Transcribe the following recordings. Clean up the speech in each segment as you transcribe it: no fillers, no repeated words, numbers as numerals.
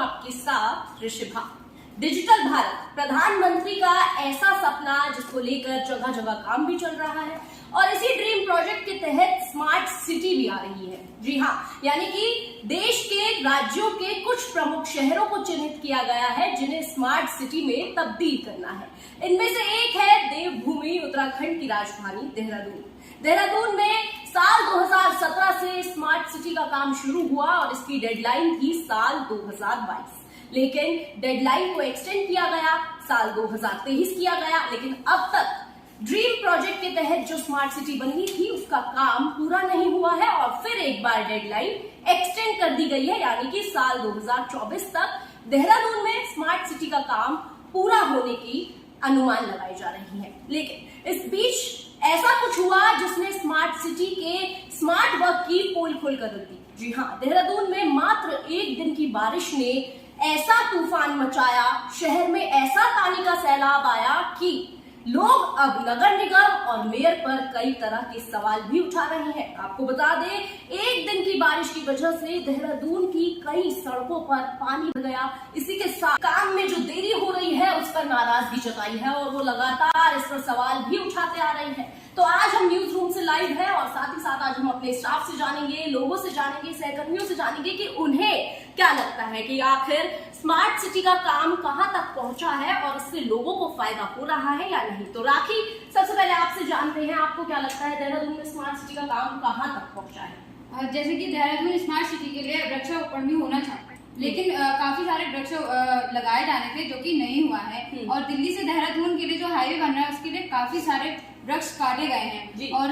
हूँ आपके साथ ऋषिभा। डिजिटल भारत प्रधानमंत्री का ऐसा सपना जिसको लेकर जगह जगह काम भी चल रहा है और इसी ड्रीम प्रोजेक्ट के तहत स्मार्ट सिटी भी आ रही है। जी हाँ, यानी कि देश के राज्यों के कुछ प्रमुख शहरों को चिन्हित किया गया है जिन्हें स्मार्ट सिटी में तब्दील करना है। इनमें से एक है देवभूमि उत्तराखंड की राजधानी देहरादून। देहरादून में साल 2017 से स्मार्ट सिटी का काम शुरू हुआ और इसकी डेडलाइन थी साल 2022, लेकिन डेडलाइन को एक्सटेंड किया गया, साल 2023 किया गया, लेकिन अब तक ड्रीम प्रोजेक्ट के तहत जो स्मार्ट सिटी बननी थी उसका काम पूरा नहीं हुआ है और फिर एक बार डेडलाइन एक्सटेंड कर दी गई है, यानी कि साल 2024 तक देहरादून में स्मार्ट सिटी का काम पूरा होने की अनुमान लगाई जा रही है। लेकिन इस बीच ऐसा कुछ हुआ जिसने स्मार्ट सिटी के स्मार्ट वर्क की पोल खोलकर रख दी। जी हाँ, देहरादून में मात्र एक दिन की बारिश ने ऐसा तूफान मचाया, शहर में ऐसा पानी का सैलाब आया कि लोग अब नगर निगम और मेयर पर कई तरह के सवाल भी उठा रहे हैं। आपको बता दें, एक दिन की बारिश की वजह से देहरादून की कई सड़कों पर पानी भर गया। इसी के साथ काम में जो देरी हो रही है उस पर नाराजगी जताई है और वो लगातार इस पर सवाल भी उठाते आ रहे हैं। तो आज हम न्यूज रूम से लाइव है और साथ ही साथ आज हम अपने स्टाफ से जानेंगे, लोगों से जानेंगे, सहकर्मियों से जानेंगे कि उन्हें क्या लगता है कि आखिर स्मार्ट सिटी का काम कहां तक पहुंचा है और इससे लोगों को फायदा हो रहा है या नहीं। तो राखी, सबसे पहले आपसे जानते हैं, आपको क्या लगता है देहरादून में स्मार्ट सिटी का काम कहां तक पहुंचा है? जैसे कि देहरादून स्मार्ट सिटी के लिए वृक्षारोपण भी होना चाहिए, लेकिन काफी सारे वृक्ष लगाए जाने थे जो कि नहीं हुआ है। और दिल्ली से देहरादून के लिए जो हाईवे बन रहा है उसके लिए काफी सारे वृक्ष काटे गए हैं और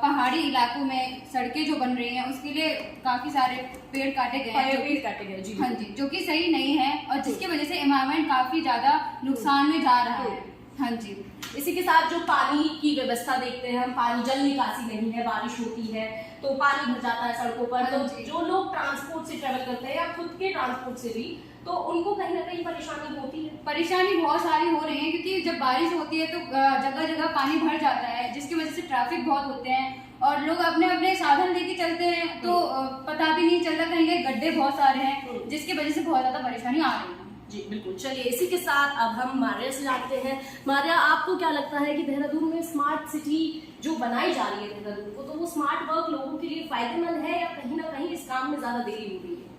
पहाड़ी इलाकों में सड़कें जो बन रही हैं उसके लिए काफी सारे पेड़ काटे गए हैं। जी हाँ जी, जो कि सही नहीं है और जिसकी वजह से एनवायरनमेंट काफी ज्यादा नुकसान में जा रहा है। हाँ जी, इसी के साथ जो पानी की व्यवस्था देखते हैं हम, पानी जल निकासी नहीं है, बारिश होती है तो पानी भर जाता है सड़कों पर। तो जो लोग ट्रांसपोर्ट से ट्रेवल करते हैं या खुद के ट्रांसपोर्ट से भी, तो उनको कहीं ना कहीं परेशानी होती है। परेशानी बहुत सारी हो रही है क्योंकि जब बारिश होती है तो जगह जगह पानी भर जाता है, जिसकी वजह से ट्रैफिक बहुत होते हैं और लोग अपने अपने साधन लेके चलते हैं तो पता भी नहीं चलता, कहीं कहीं गड्ढे बहुत सारे हैं जिसकी वजह से बहुत ज्यादा परेशानी आ रही है। जी बिल्कुल, चलिए इसी के साथ अब हम मारिया से जानते हैं। मारिया, आपको क्या लगता है कि देहरादून में स्मार्ट सिटी जो बनाई जा रही है देहरादून को, तो वो स्मार्ट वर्क लोगों के लिए फायदेमंद है या कहीं ना कहीं इस काम में ज्यादा देरी हो रही है?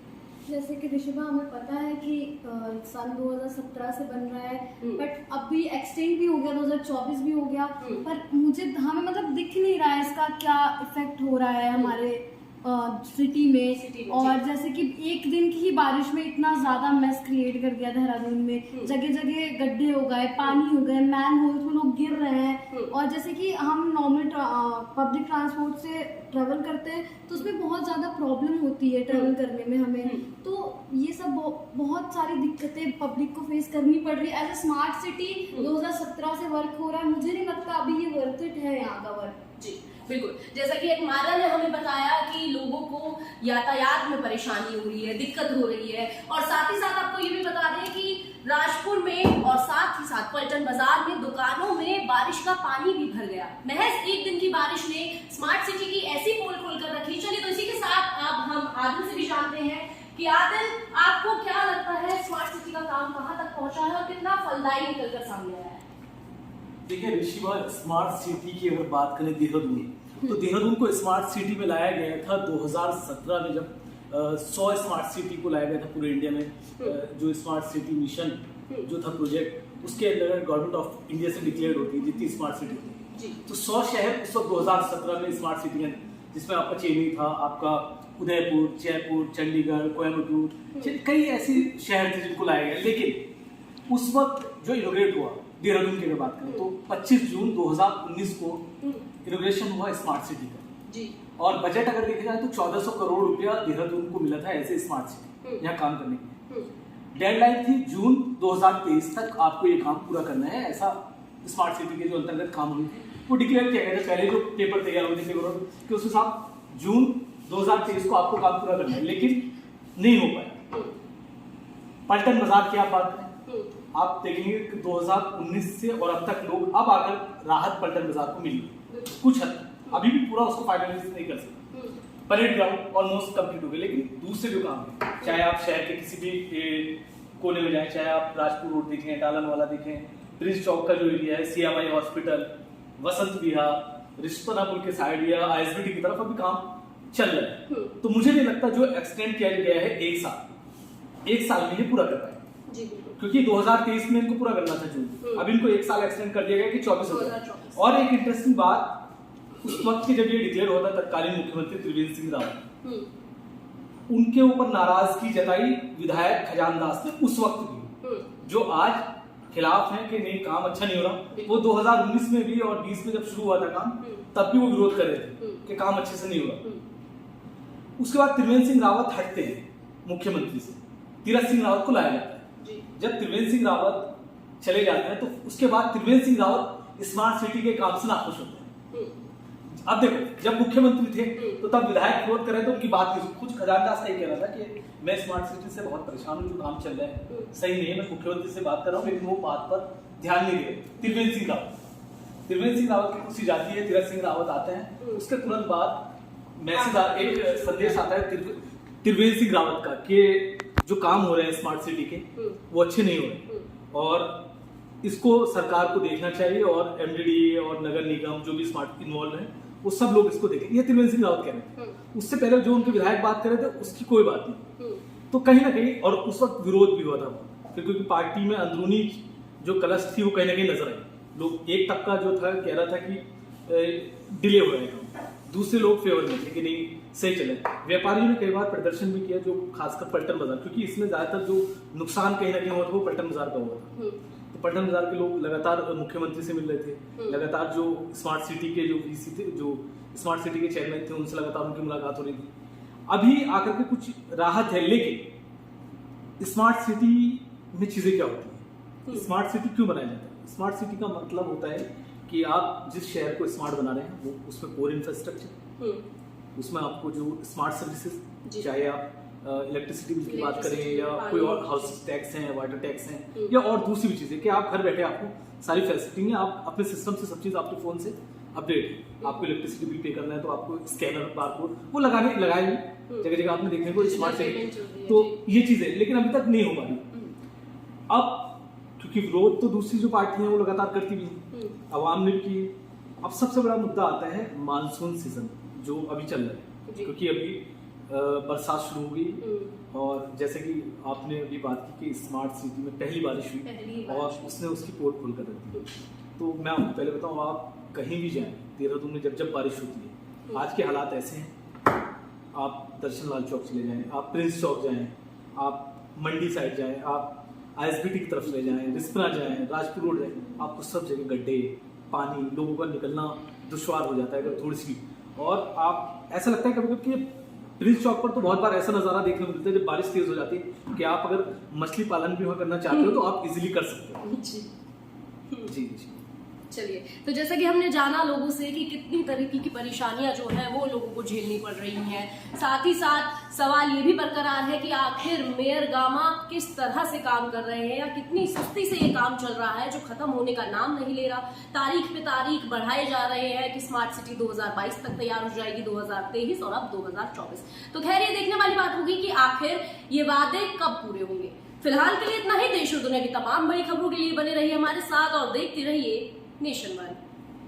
जैसे कि ऋषिभा, हमें पता है कि सन 2017 से बन रहा है, बट अभी एक्सटेंड भी हो गया, 2024 भी हो गया, पर हमें मतलब दिख नहीं रहा है इसका क्या इफेक्ट हो रहा है हमारे सिटी में। और जैसे कि एक दिन की ही बारिश में इतना ज्यादा मेस क्रिएट कर दिया देहरादून में, जगह जगह गड्ढे हो गए, पानी हो गए, मैन होल्स में लोग गिर रहे हैं। और जैसे कि हम नॉर्मल पब्लिक ट्रांसपोर्ट से ट्रेवल करते हैं तो उसमें बहुत ज्यादा प्रॉब्लम होती है ट्रेवल करने में हमें। तो ये सब बहुत सारी दिक्कतें पब्लिक को फेस करनी पड़ रही है। एज ए स्मार्ट सिटी 2017 से वर्क हो रहा है, मुझे नहीं लगता अभी ये वर्थ इट है यहाँ का वर्क। जी बिल्कुल, जैसा कि एक मारिया ने हमें बताया कि लोगों को यातायात में परेशानी हो रही है, दिक्कत हो रही है, और साथ ही साथ आपको ये भी बता दें कि राजपुर में और साथ ही साथ पलटन बाजार में दुकानों में बारिश का पानी भी भर गया। महज एक दिन की बारिश ने स्मार्ट सिटी की ऐसी पोल खोलकर रखी। चलिए, तो इसी के साथ अब हम आदिल से भी जानते हैं कि आदिल, आपको क्या लगता है स्मार्ट सिटी का काम कहाँ तक पहुंचा है और कितना फलदायी निकलकर सामने आया है? देखिए ऋषिभा, स्मार्ट सिटी की अगर बात करें देहरादून, तो देहरादून को स्मार्ट सिटी में लाया गया था 2017 में, जब 100 स्मार्ट सिटी को लाया गया था पूरे इंडिया में। जो स्मार्ट सिटी मिशन जो था प्रोजेक्ट, उसके अंदर गवर्नमेंट ऑफ इंडिया से डिक्लेयर होती है जितनी स्मार्ट सिटी होती है। तो 100 शहर उस वक्त 2017 में स्मार्ट सिटी में, जिसमें आपका चेन्नई था, आपका उदयपुर, जयपुर, चंडीगढ़, कोयम्बटूर, कई ऐसे शहर थे जिनको लाया गया। लेकिन उस वक्त जो इनोग्रेट हुआ देहरादून की अगर बात करें तो 25 जून 2019 को इनोग्रेशन हुआ स्मार्ट सिटी का जी। और बजट अगर देखा जाए तो 1400 करोड़ रुपया देहरादून को मिला था ऐसे स्मार्ट सिटी यहाँ काम करने के। डेडलाइन थी जून 2023 तक आपको ये काम पूरा करना है, ऐसा स्मार्ट सिटी के जो अंतर्गत काम हुए थे वो डिक्लेयर किया गया था। पहले जो पेपर तैयार हुए थे कि उस हिसाब जून 2023 को आपको काम पूरा करना है, लेकिन नहीं हो पाया। पलटन बाजार की आप बात करें, आप देखेंगे कि 2019 से और अब तक लोग अब आकर राहत पलटन बाजार को मिली कुछ हद तक, अभी भी पूरा उसको फाइनलाइज नहीं कर सकते। परेड ग्राउंड ऑलमोस्ट कंप्लीट हो गए, लेकिन दूसरे जो काम है, चाहे आप शहर के किसी भी कोने में जाएं, चाहे आप राजपुर रोड देखें, डालन वाला देखें, प्रिंस चौक का जो एरिया है, CMI हॉस्पिटल, वसंत विहार, रिश्पना पुल के साइड या ISBT की तरफ अभी काम चल रहा है। तो मुझे नहीं लगता जो एक्सटेंड किया गया है एक साल में ये पूरा कर पाए, जी बिल्कुल, क्योंकि 2023 में इनको पूरा करना था जून, अब इनको एक साल एक्सटेंड कर दिया गया कि 24 हो गया। 2024। और एक इंटरेस्टिंग बात, उस वक्त की जब ये डिक्लेयर हुआ था, तत्कालीन मुख्यमंत्री त्रिवेंद्र सिंह रावत, उनके ऊपर नाराजगी जताई विधायक खजान दास ने उस वक्त भी, जो आज खिलाफ है कि नहीं काम अच्छा नहीं हो रहा। वो 2019 में भी और 20 में जब शुरू हुआ था काम, तब भी वो विरोध कर रहे थे कि काम अच्छे से नहीं हो रहा। उसके बाद त्रिवेंद्र सिंह रावत हटते हैं मुख्यमंत्री से, तीरथ सिंह रावत को लाया जाता है। जब त्रिवेंद्र सिंह रावत चले जाते हैं तो उसके बाद त्रिवेंद्र सिंह रावत स्मार्ट सिटी के काम से नाखुश होते हैं। अब देखो, जब मुख्यमंत्री थे तो तब विधायक विरोध कर रहे थे, उनकी बात नहीं, कुछ खजान दास का ही कह रहा था कि मैं स्मार्ट सिटी से बहुत परेशान हूँ, जो काम चल रहा है सही नहीं है, मैं मुख्यमंत्री से बात कर रहा हूँ, लेकिन वो बात पर ध्यान नहीं दे रहे। त्रिवेंद्र सिंह रावत की कुर्सी जाती है, तीरथ सिंह रावत आते हैं, उसके तुरंत बाद मैसेज एक संदेश आता है त्रिवेंद्र सिंह रावत का कि जो काम हो रहे हैं स्मार्ट सिटी के वो अच्छे नहीं हो रहे, और इसको सरकार को देखना चाहिए, और MDDA और नगर निगम जो भी स्मार्ट इन्वॉल्व है वो सब लोग इसको देखें। ये त्रिवेंद्र सिंह रावत कह रहे थे। उससे पहले जो उनके विधायक बात कर रहे थे उसकी कोई बात नहीं। तो कहीं ना कहीं, और उस वक्त विरोध भी हुआ था, क्योंकि पार्टी में अंदरूनी जो कलश थी वो कहीं ना कहीं नजर आई। लोग, एक तबका जो था कह रहा था कि डिले हो रहा है, दूसरे लोग फेवर में थे कि नहीं सही चले। व्यापारियों ने कई बार प्रदर्शन भी किया, जो खासकर पलटन बाजार, क्योंकि इसमें ज्यादातर जो नुकसान कहीं ना कहीं हुआ था वो पलटन बाजार का हुआ था। तो पलटन बाजार के लोग लगातार मुख्यमंत्री से मिल रहे थे, लगातार जो स्मार्ट सिटी के जो VC थे, जो स्मार्ट सिटी के चेयरमैन थे, उनसे लगातार उनकी मुलाकात हो रही थी। अभी आकर के कुछ राहत है, लेकिन स्मार्ट सिटी में चीजें क्या होती है, स्मार्ट सिटी क्यों बनाया जाता है? स्मार्ट सिटी का मतलब होता है कि आप जिस शहर को स्मार्ट बना रहे हैं वो उसमें कोर इंफ्रास्ट्रक्चर, उसमें आपको जो स्मार्ट सर्विसेज, चाहे आप इलेक्ट्रिसिटी बिल की बात करें या कोई और हाउस टैक्स हैं, वाटर टैक्स हैं, या और दूसरी भी चीजें, कि आप घर बैठे आपको सारी फैसिलिटी है, आप अपने सिस्टम से सब चीज आपके फोन से अपडेट है। आपको इलेक्ट्रिसिटी बिल पे करना है तो आपको स्कैनर, बारकोड वो लगाए जगह जगह आपने देखने को स्मार्ट सिटी। तो ये चीजें लेकिन अभी तक नहीं हो पा रही। अब क्योंकि विरोध तो दूसरी जो पार्टी है वो लगातार करती भी है, अवाम ने भी की। अब सबसे बड़ा मुद्दा आता है मानसून सीजन जो अभी चल रहा है, क्योंकि अभी बरसात शुरू हो गई, और जैसे कि आपने अभी बात की कि स्मार्ट सिटी में पहली बारिश हुई और उसने उसकी पोल खोल कर रख दी। तो मैं आपको पहले बताऊं, आप कहीं भी जाएं देहरादून में जब बारिश होती है, आज के हालात ऐसे हैं, आप दर्शन लाल चौक चले जाएं, आप प्रिंस चौक जाएं, आप मंडी साइड जाएं, आप ISBT की तरफ चले जाएं, रिस्पना जाएं, राजपुर रोड जाएं, आपको सब जगह गड्ढे, पानी, लोगों का निकलना दुश्वार हो जाता है अगर थोड़ी सी। और आप ऐसा लगता है कभी कभी कि प्रिंस चौक पर तो बहुत बार ऐसा नजारा देखने को मिलता है जब बारिश तेज हो जाती है कि आप अगर मछली पालन भी वहाँ करना चाहते हो तो आप इजीली कर सकते हो। जी जी। चलिए, तो जैसा कि हमने जाना लोगों से कि कितनी तरीके की परेशानियां जो है वो लोगों को झेलनी पड़ रही हैं, साथ ही साथ सवाल ये भी बरकरार है कि आखिर मेयर गामा किस तरह से काम कर रहे हैं, या कितनी सुस्ती से ये काम चल रहा है जो खत्म होने का नाम नहीं ले रहा। तारीख पे तारीख बढ़ाए जा रहे हैं कि स्मार्ट सिटी 2022 तक तैयार हो जाएगी, 2023 और अब 2024। तो खैर ये देखने वाली बात होगी कि आखिर ये वादे कब पूरे होंगे। फिलहाल के लिए इतना ही। देश और दुनिया की तमाम बड़ी खबरों के लिए बने रहिए हमारे साथ और देखते रहिए नेशन वन।